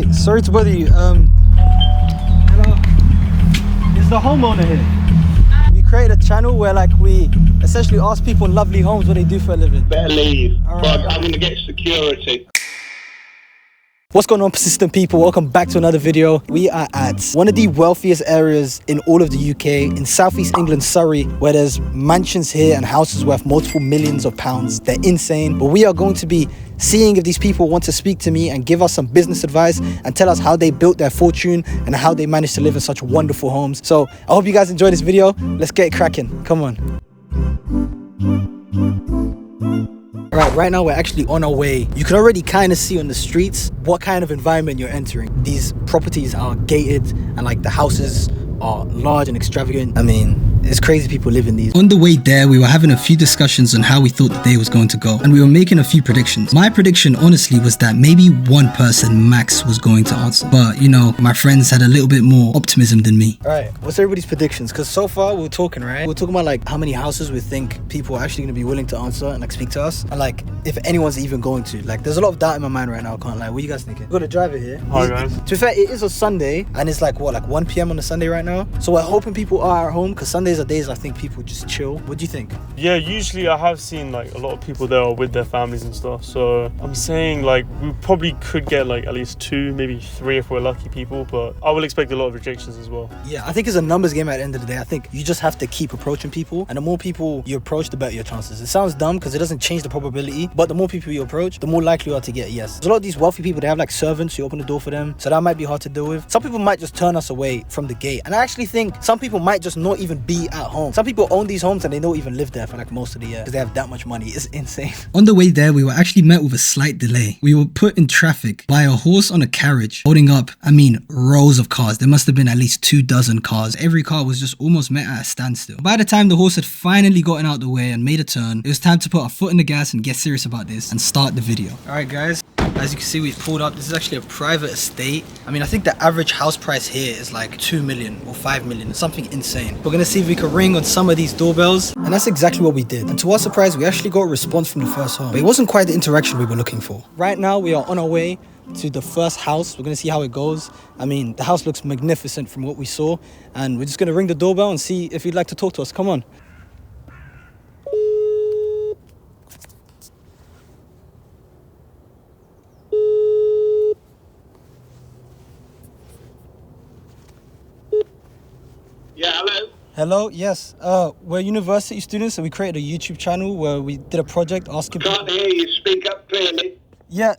Hey, sorry to bother you. Hello. Is the homeowner here? We created a channel where like we essentially ask people in lovely homes what they do for a living. Better leave. All But right. I'm going to get security. What's going on, persistent people? Welcome back to another video. We are at one of the wealthiest areas in all of the UK, in southeast England, Surrey, where there's mansions here and houses worth multiple millions of pounds. They're insane. But we are going to be seeing if these people want to speak to me and give us some business advice and tell us how they built their fortune and how they managed to live in such wonderful homes. So I hope you guys enjoy this video. Let's get it cracking. Come on. Alright, right now we're actually on our way. You can already kind of see on the streets what kind of environment you're entering. These properties are gated and like the houses are large and extravagant. I mean, it's crazy people live in these. On the way there, we were having a few discussions on how we thought the day was going to go, and we were making a few predictions. My prediction, honestly, was that maybe one person max was going to answer. But, you know, my friends had a little bit more optimism than me. Alright, what's everybody's predictions? Because so far, we were talking, right? We were talking about like how many houses we think people are actually going to be willing to answer and like speak to us. And like, if anyone's even going to. Like, there's a lot of doubt in my mind right now, I can't lie. What are you guys thinking? We've got a driver here. Hi guys. To be fair, it is a Sunday, and it's like, what, like 1 p.m. on a Sunday right now? So we're hoping people are at home, because Sundays are days I think people just chill. What do you think? Yeah, usually I have seen like a lot of people there are with their families and stuff. So I'm saying like we probably could get like at least 2, maybe 3 if we're lucky people. But I will expect a lot of rejections as well. Yeah, I think it's a numbers game at the end of the day. I think you just have to keep approaching people, and the more people you approach, the better your chances. It sounds dumb because it doesn't change the probability, but the more people you approach, the more likely you are to get yes. There's a lot of these wealthy people, they have like servants who open the door for them, so that might be hard to deal with. Some people might just turn us away from the gate, and I actually think some people might just not even be at home. Some people own these homes and they don't even live there for like most of the year because they have that much money. It's insane. On the way there, we were actually met with a slight delay. We were put in traffic by a horse on a carriage holding up, I mean, rows of cars. There must have been at least 24 cars. Every car was just almost met at a standstill. By the time the horse had finally gotten out the way and made a turn, it was time to put our foot in the gas and get serious about this and start the video. All right, guys. As you can see, we've pulled up. This is actually a private estate. I mean, I think the average house price here is like 2 million or 5 million. It's something insane. We're gonna see if we can ring on some of these doorbells. And that's exactly what we did. And to our surprise, we actually got a response from the first home. But it wasn't quite the interaction we were looking for. Right now, we are on our way to the first house. We're gonna see how it goes. I mean, the house looks magnificent from what we saw. And we're just gonna ring the doorbell and see if you'd like to talk to us. Come on. Yeah, hello? Hello, yes. We're university students, and we created a YouTube channel where we did a project asking Can't hear you. Speak up clearly. Yeah,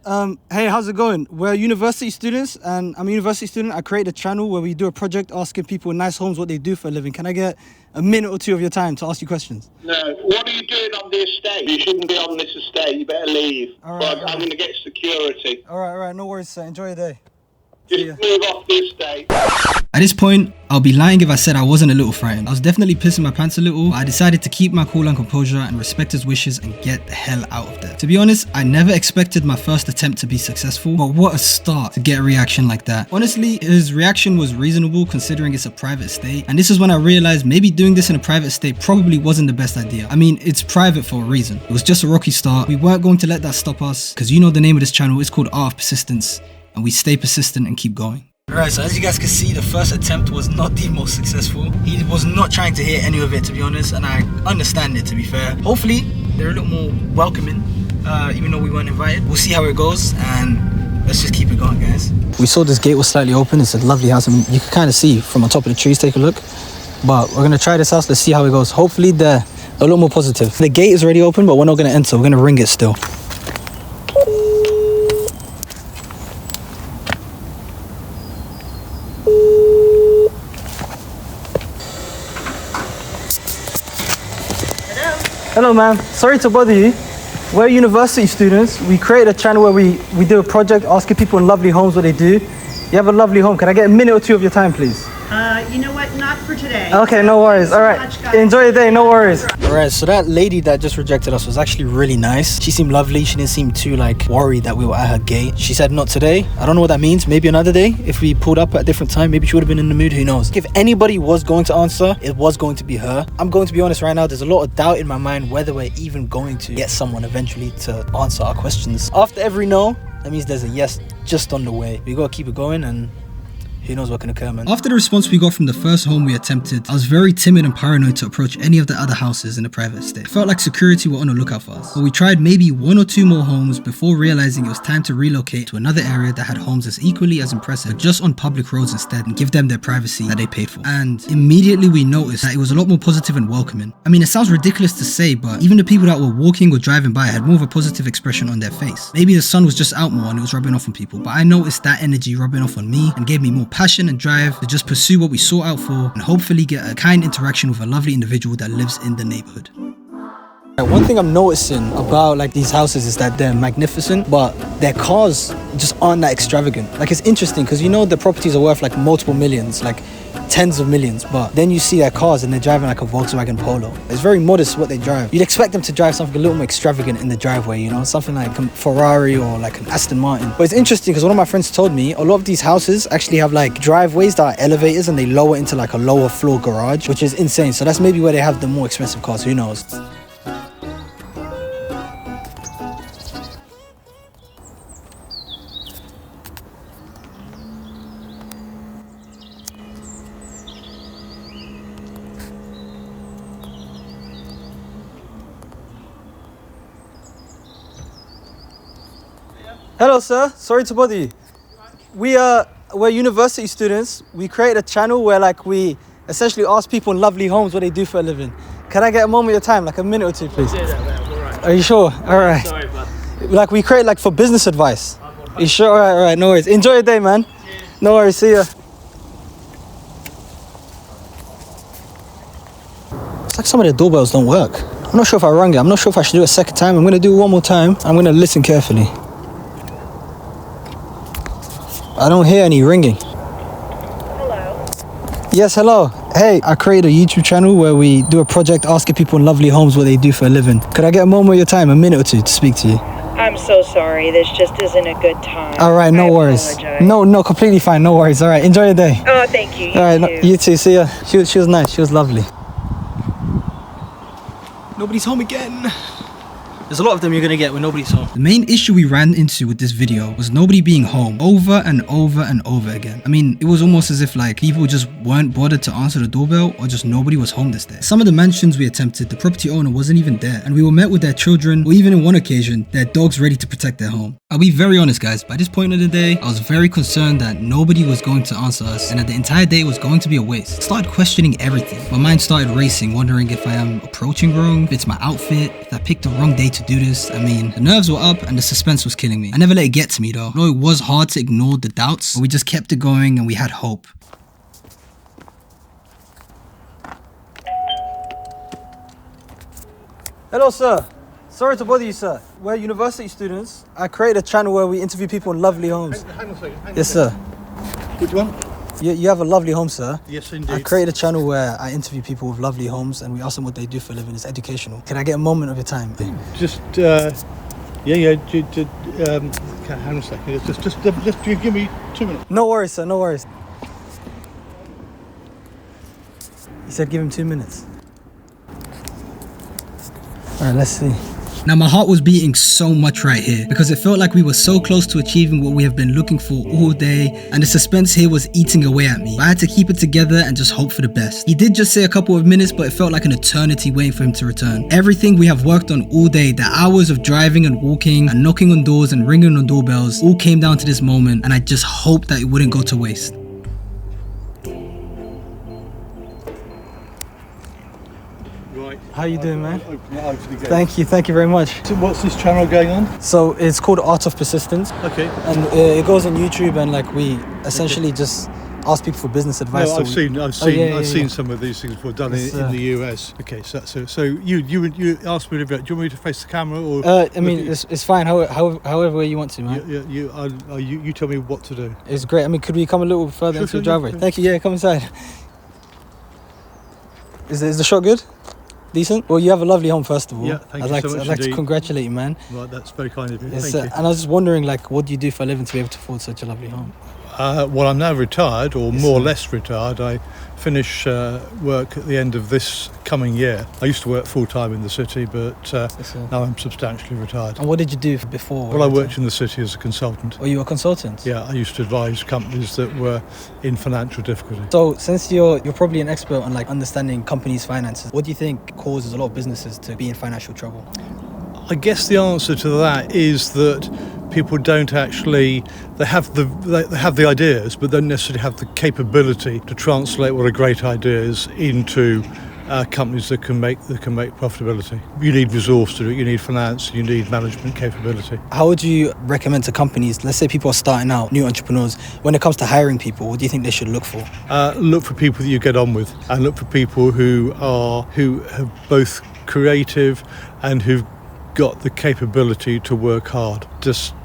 hey, how's it going? We're university students, and I'm a university student. I created a channel where we do a project asking people in nice homes what they do for a living. Can I get a minute or two of your time to ask you questions? No, what are you doing on the estate? You shouldn't be on this estate. You better leave. All right, But all right. I'm going to get security. All right, no worries, sir. Enjoy your day. Just ya. move off the estate. At this point, I'll be lying if I said I wasn't a little frightened. I was definitely pissing my pants a little, but I decided to keep my cool and composure and respect his wishes and get the hell out of there. To be honest, I never expected my first attempt to be successful, but what a start to get a reaction like that. Honestly, his reaction was reasonable considering it's a private estate, and this is when I realized maybe doing this in a private estate probably wasn't the best idea. I mean, it's private for a reason. It was just a rocky start. We weren't going to let that stop us, because you know the name of this channel is called Art of Persistence, and we stay persistent and keep going. Alright, so as you guys can see, the first attempt was not the most successful. He was not trying to hear any of it, to be honest, and I understand it, to be fair. Hopefully, they're a little more welcoming, even though we weren't invited. We'll see how it goes, and let's just keep it going, guys. We saw this gate was slightly open. It's a lovely house. I mean, you can kind of see from on top of the trees. Take a look. But we're going to try this house. Let's see how it goes. Hopefully, they're a little more positive. The gate is already open, but we're not going to enter. We're going to ring it still. Hello, ma'am. Sorry to bother you. We're university students. We created a channel where we do a project asking people in lovely homes what they do. You have a lovely home. Can I get a minute or two of your time, please? You know what? Not for today. Okay, no worries. All right. Thank you so much, guys. Enjoy your day. No worries. All right. So that lady that just rejected us was actually really nice. She seemed lovely. She didn't seem too like worried that we were at her gate. She said not today. I don't know what that means. Maybe another day. If we pulled up at a different time, maybe she would have been in the mood. Who knows? If anybody was going to answer, it was going to be her. I'm going to be honest right now. There's a lot of doubt in my mind whether we're even going to get someone eventually to answer our questions. After every no, that means there's a yes just on the way. We gotta keep it going, and who knows what can occur, man. After the response we got from the first home we attempted, I was very timid and paranoid to approach any of the other houses in the private estate. It felt like security were on the lookout for us. But we tried maybe 1 or 2 more homes before realizing it was time to relocate to another area that had homes as equally as impressive, just on public roads instead, and give them their privacy that they paid for. And immediately we noticed that it was a lot more positive and welcoming. I mean, it sounds ridiculous to say, but even the people that were walking or driving by had more of a positive expression on their face. Maybe the sun was just out more and it was rubbing off on people, but I noticed that energy rubbing off on me and gave me more passion and drive to just pursue what we sought out for and hopefully get a kind interaction with a lovely individual that lives in the neighborhood. One thing I'm noticing about like these houses is that they're magnificent, but their cars just aren't that extravagant. Like, it's interesting because you know the properties are worth like multiple millions, like tens of millions, but then you see their cars and they're driving like a Volkswagen Polo. It's very modest what they drive. You'd expect them to drive something a little more extravagant in the driveway, you know, something like a Ferrari or like an Aston Martin. But it's interesting because one of my friends told me a lot of these houses actually have like driveways that are elevators and they lower into like a lower floor garage, which is insane. So that's maybe where they have the more expensive cars, who knows. Hello, sir. Sorry to bother you. We're university students. We created a channel where like we essentially ask people in lovely homes what they do for a living. Can I get a moment of your time, like a minute or two, please? Yeah, all right. Are you sure? All right. Sorry, bud. Like we create like for business advice. You sure? All right. No worries. Enjoy your day, man. Cheers. No worries. See ya. It's like some of the doorbells don't work. I'm not sure if I rang it. I'm not sure if I should do it a second time. I'm gonna do it one more time. I'm gonna listen carefully. I don't hear any ringing. Hello. Yes, hello. Hey, I created a YouTube channel where we do a project asking people in lovely homes what they do for a living. Could I get a moment of your time, a minute or two, to speak to you? I'm so sorry. This just isn't a good time. All right, no worries. Apologize. No, completely fine. No worries. All right, enjoy your day. Oh, thank you. All right, you too. See ya. She was nice. She was lovely. Nobody's home again. There's a lot of them you're gonna get when nobody's home. The main issue we ran into with this video was nobody being home over and over and over again. I mean, it was almost as if like people just weren't bothered to answer the doorbell or just nobody was home this day. Some of the mansions we attempted, the property owner wasn't even there, and we were met with their children, or even in one occasion, their dogs ready to protect their home. I'll be very honest, guys, by this point of the day, I was very concerned that nobody was going to answer us and that the entire day was going to be a waste. I started questioning everything. My mind started racing, wondering if I am approaching wrong, if it's my outfit, if I picked the wrong day to do this. I mean, the nerves were up and the suspense was killing me. I never let it get to me though. I know it was hard to ignore the doubts, but we just kept it going and we had hope. Hello, sir. Sorry to bother you, sir. We're university students. I created a channel where we interview people in lovely homes. Hang on a second. Yes, sir. Which one? You have a lovely home, sir. Yes, I indeed. created a channel where I interview people with lovely homes and we ask them what they do for a living. It's educational. Can I get a moment of your time? Just, hang on a second. Just give me 2 minutes. No worries, sir. No worries. He said give him 2 minutes. All right, let's see. Now my heart was beating so much right here because it felt like we were so close to achieving what we have been looking for all day, and the suspense here was eating away at me. I had to keep it together and just hope for the best. He did just say a couple of minutes, but it felt like an eternity waiting for him to return. Everything we have worked on all day, the hours of driving and walking and knocking on doors and ringing on doorbells, all came down to this moment, and I just hoped that it wouldn't go to waste. Right. How you doing, man? Open it over the gate. Thank you very much. So what's this channel going on? So it's called Art of Persistence, Okay. and it goes on YouTube, and like we essentially just ask people for business advice. No, So I've seen some of these things before done Yes, in the US. Okay, so you asked me to. Do you want me to face the camera or? I mean, it's fine. However way you want to, man. You tell me what to do. It's great. I mean, could we come a little further Sure, into the sure, driveway? yeah. Thank you. Yeah, come inside. Is the shot good? Decent? Well, you have a lovely home, first of all. Yeah, thank you I'd so much like to indeed. congratulate you, man. Right, that's very kind of you. Yes, Thank you. and I was just wondering, like, what do you do for a living to be able to afford such a lovely home? Well, I'm now retired, or more or less retired. I finish work at the end of this coming year. I used to work full-time in the city, but now I'm substantially retired. And what did you do before? Well, I worked in the city as a consultant. Were you a consultant? Yeah, I used to advise companies that were in financial difficulty. So since you're probably an expert on like understanding companies' finances, what do you think causes a lot of businesses to be in financial trouble? I guess the answer to that is that people don't actually, they have the ideas, but don't necessarily have the capability to translate what are great ideas into companies that can make profitability. You need resource to do it, you need finance, you need management capability. How would you recommend to companies, let's say people are starting out, new entrepreneurs, when it comes to hiring people, what do you think they should look for? Look for people that you get on with, and look for people who have both creative and who've got the capability to work hard. Just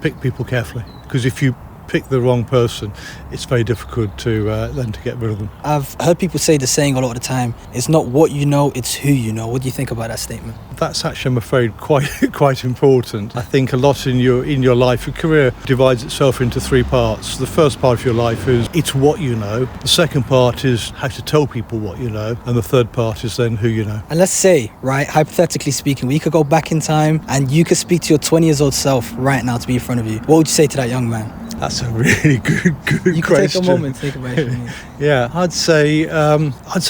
pick people carefully, because if you pick the wrong person, it's very difficult to then to get rid of them. I've heard people say the saying a lot of the time, it's not what you know, it's who you know. What do you think about that statement? That's actually, I'm afraid, quite important. I think a lot in your life, your career divides itself into three parts. The first part of your life is it's what you know. The second part is how to tell people what you know. And the third part is then who you know. And let's say, right, hypothetically speaking, we could go back in time and you could speak to your 20 years old self right now to be in front of you. What would you say to that young man? That's a really good you can question. take a moment, think about it. Yeah, I'd say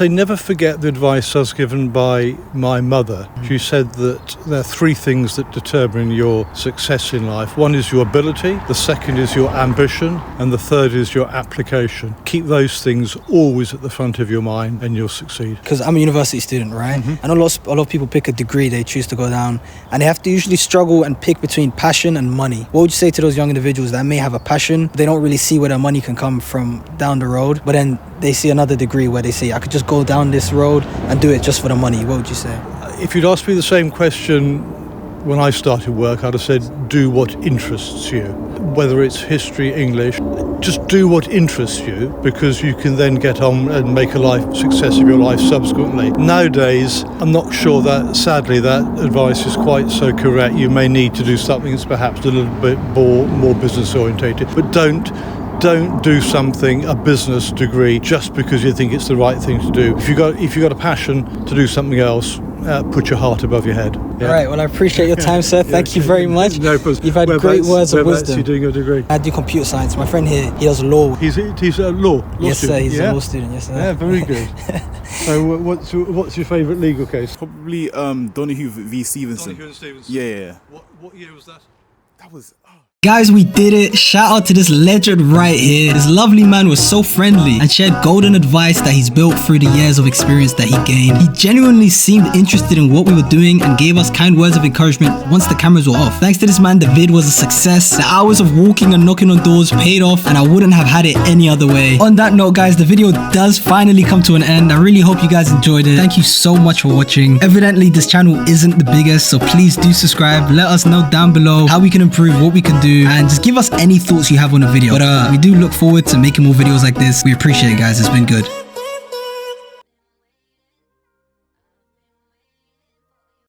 never forget the advice I was given by my mother. She said that there are three things that determine your success in life. One is your ability, the second is your ambition, and the third is your application. Keep those things always at the front of your mind and you'll succeed. Because I'm a university student, right? And a lot of people pick a degree they choose to go down, and they have to usually struggle and pick between passion and money. What would you say to those young individuals that may have a passion, they don't really see where their money can come from down the road, but then they see another degree where they say, I could just go down this road and do it just for the money? What would you say? If you'd asked me the same question when I started work, I'd have said, do what interests you. Whether it's history, English, just do what interests you, because you can then get on and make a success of your life subsequently. Nowadays, I'm not sure that, sadly, that advice is quite so correct. You may need to do something that's perhaps a little bit more business orientated, but don't do something, a business degree, just because you think it's the right thing to do. If you got a passion to do something else, put your heart above your head. Yeah. All right, well, I appreciate your time, sir. Thank you very much. No problem. You've had great words of wisdom. You're doing your degree? I do computer science. My friend here, he does law. He's a law Yes, student. sir, he's a law student. Yes, sir. Yeah, very good. So what's your favourite legal case? Probably Donahue v. Stevenson. Donahue and Stevenson. Yeah. What year was that? That was... Guys, we did it. Shout out to this legend right here. This lovely man was so friendly and shared golden advice that he's built through the years of experience that he gained. He genuinely seemed interested in what we were doing and gave us kind words of encouragement once the cameras were off. Thanks to this man, the vid was a success. The hours of walking and knocking on doors paid off, and I wouldn't have had it any other way. On that note, guys, the video does finally come to an end. I really hope you guys enjoyed it. Thank you so much for watching. Evidently, this channel isn't the biggest, so please do subscribe. Let us know down below how we can improve, what we can do, and just give us any thoughts you have on the video. But we do look forward to making more videos like this. We appreciate it, guys. It's been good.